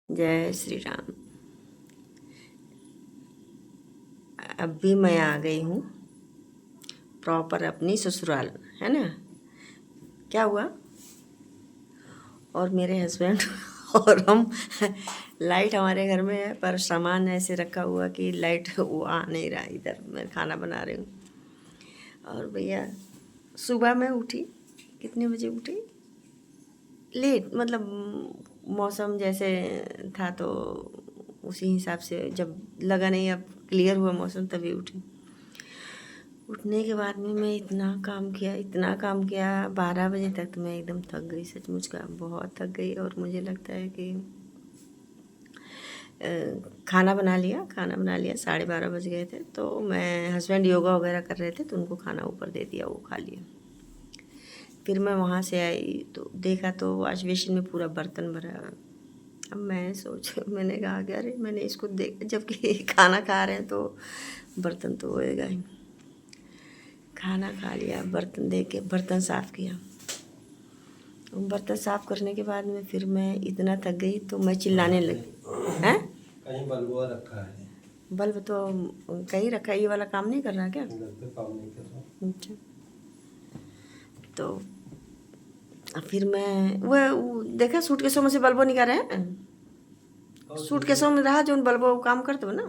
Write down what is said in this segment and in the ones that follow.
जय श्री राम। अब भी मैं आ गई हूँ प्रॉपर अपनी ससुराल, है ना। क्या हुआ, और मेरे हस्बैंड और हम लाइट हमारे घर में है, पर सामान ऐसे रखा हुआ कि लाइट वो आ नहीं रहा। इधर मैं खाना बना रही हूँ और भैया सुबह मैं उठी। कितने बजे उठी? लेट, मतलब मौसम जैसे था तो उसी हिसाब से, जब लगा नहीं अब क्लियर हुआ मौसम तभी उठी। उठने के बाद में मैं इतना काम किया 12 बजे तक। तो मैं एकदम थक गई, सचमुच का बहुत थक गई। और मुझे लगता है कि खाना बना लिया 12:30 बज गए थे। तो मैं, हस्बैंड योगा वगैरह कर रहे थे तो उनको खाना ऊपर दे दिया, वो खा लिया। फिर मैं वहाँ से आई तो देखा तो वॉश बेसिन में पूरा बर्तन भरा। अब मैंने कहा कि अरे मैंने इसको देख, जबकि खाना खा रहे हैं तो बर्तन तो होएगा ही। खाना खा लिया, बर्तन दे के बर्तन साफ़ किया। बर्तन साफ़ करने के बाद में फिर मैं इतना थक गई तो मैं चिल्लाने लगी। हैं? कहीं बल्ब रखा है? बल्ब तो कहीं रखा है, ये वाला काम नहीं कर रहा क्या? घर पे काम नहीं कर रहा। अच्छा। तो फिर मैं वो देखा सूटकेसों में से बल्बो निकाल रहे हैं। सूटकेसों में रहा जो उन बल्बों काम करते हो ना।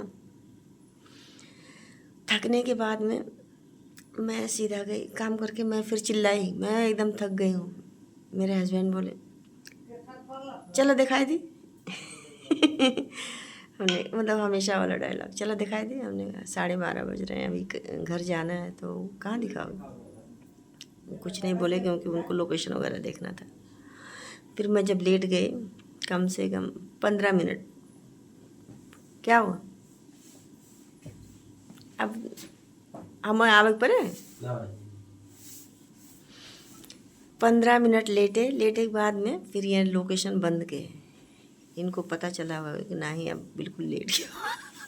थकने के बाद में मैं सीधा गई काम करके, मैं फिर चिल्लाई, मैं एकदम थक गई हूँ। मेरे हस्बैंड बोले चलो दिखाई दी। हमने, मतलब हमेशा वाला डायलॉग, चलो दिखाई दी। हमने कहा 12:30 बज रहे हैं, अभी घर जाना है। तो कहाँ दिखाओगे? कुछ नहीं बोले क्योंकि उनको लोकेशन वगैरह देखना था। फिर मैं जब लेट गई, कम से कम 15 मिनट। क्या हुआ? अब हम आवे पड़े। 15 मिनट लेटे के बाद में फिर ये लोकेशन बंद के, इनको पता चला हुआ कि नहीं अब बिल्कुल लेट गया।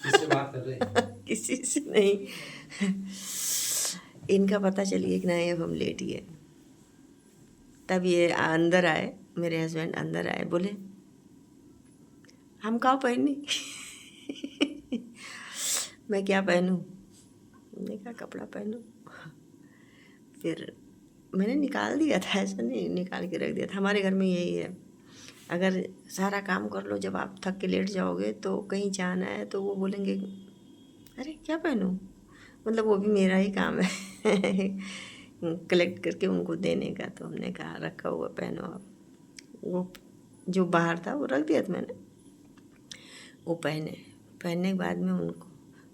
किससे बात कर रहे हैं? किसी से नहीं। इनका पता चलिए कि नहीं अब हम लेट गए। तब ये अंदर आए, मेरे हस्बैंड अंदर आए, बोले हम क्या पहनी? मैं क्या पहनूं? मैंने कहा कपड़ा पहनो। फिर मैंने निकाल दिया था, ऐसा नहीं निकाल के रख दिया था। हमारे घर में यही है, अगर सारा काम कर लो, जब आप थक के लेट जाओगे तो कहीं जाना है तो वो बोलेंगे अरे क्या पहनूं, मतलब वो भी मेरा ही काम है कलेक्ट करके उनको देने का। तो हमने कहा रखा हुआ पहनो आप। वो जो बाहर था वो रख दिया था मैंने, वो पहनने के बाद में उनको,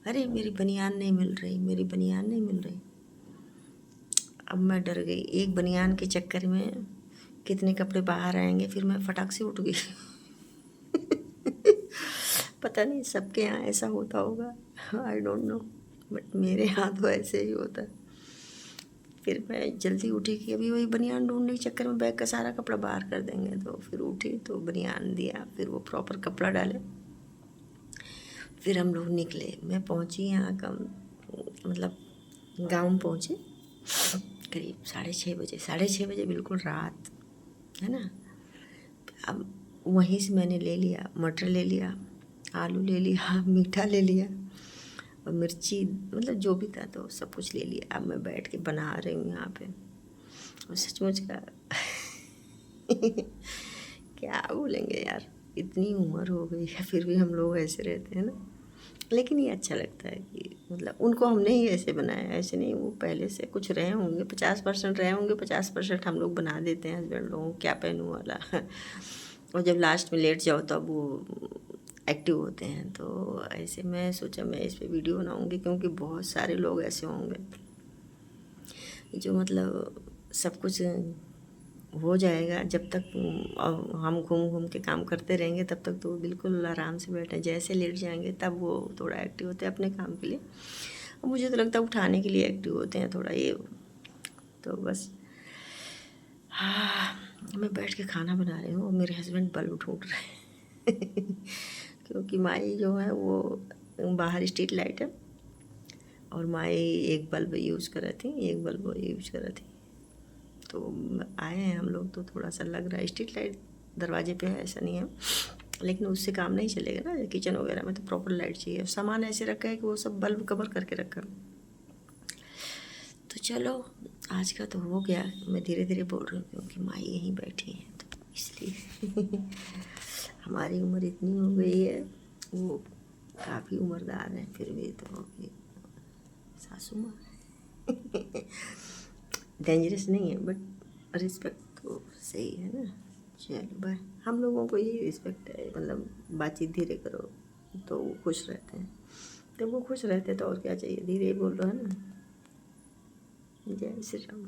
अरे मेरी बनियान नहीं मिल रही, मेरी बनियान नहीं मिल रही। अब मैं डर गई, एक बनियान के चक्कर में कितने कपड़े बाहर आएंगे। फिर मैं फटाक से उठ गई। पता नहीं सबके यहाँ ऐसा होता होगा, आई डोंट नो, बट मेरे यहाँ तो ऐसे ही होता है। फिर मैं जल्दी उठी कि अभी वही बनियान ढूंढने के चक्कर में बैग का सारा कपड़ा बाहर कर देंगे। तो फिर उठी तो बनियान दिया, फिर वो प्रॉपर कपड़ा डाले। फिर हम लोग निकले। मैं पहुंची यहाँ कम, मतलब गाँव में पहुँचे करीब 6:30 बजे। 6:30 बजे बिल्कुल रात, है ना। अब वहीं से मैंने ले लिया, मटर ले लिया, आलू ले लिया, मीठा ले लिया और मिर्ची, मतलब जो भी था तो सब कुछ ले लिया। अब मैं बैठ के बना रही हूँ यहाँ पे, और सचमुच का क्या बोलेंगे यार, इतनी उम्र हो गई है फिर भी हम लोग ऐसे रहते हैं ना। लेकिन ये अच्छा लगता है कि मतलब उनको हमने ही ऐसे बनाया, ऐसे नहीं वो पहले से कुछ रहे होंगे, 50% रहे होंगे, 50% हम लोग बना देते हैं हस्बैंड लोगों को क्या पहनूं वाला। और जब लास्ट में लेट जाओ तब वो एक्टिव होते हैं। तो ऐसे मैं सोचा मैं इस पर वीडियो बनाऊंगी, क्योंकि बहुत सारे लोग ऐसे होंगे जो मतलब सब कुछ हो जाएगा, जब तक हम घूम घूम के काम करते रहेंगे तब तक तो बिल्कुल आराम से बैठे, जैसे लेट जाएंगे तब वो थोड़ा एक्टिव होते हैं अपने काम के लिए। और मुझे तो लगता है उठाने के लिए एक्टिव होते हैं थोड़ा ये। तो बस हाँ, मैं बैठ के खाना बना रही हूँ और मेरे हस्बैंड बल्ब ढूंढ रहे हैं क्योंकि माई जो है वो बाहर स्ट्रीट लाइट है और माई एक बल्ब यूज़ कर रही थी, एक बल्ब यूज़ कर रही थी। तो आए हैं हम लोग तो थोड़ा सा लग रहा है, स्ट्रीट लाइट दरवाजे पे है, ऐसा नहीं है। लेकिन उससे काम नहीं चलेगा ना, किचन वगैरह में तो प्रॉपर लाइट चाहिए। सामान ऐसे रखा है कि वो सब बल्ब कवर करके रखा। तो चलो आज का तो हो गया। मैं धीरे धीरे बोल रही हूँ क्योंकि माँ यहीं बैठी हैं तो इसलिए हमारी उम्र इतनी हो गई है, वो काफ़ी उम्रदार हैं फिर भी तो सासू माँ डेंजरस नहीं है बट रिस्पेक्ट तो सही है ना। चलो बाय। हम लोगों को यही रिस्पेक्ट है, मतलब बातचीत धीरे करो तो वो खुश रहते हैं। जब वो खुश रहते हैं तो और क्या चाहिए, धीरे ही बोल रहा है ना। जय श्री राम।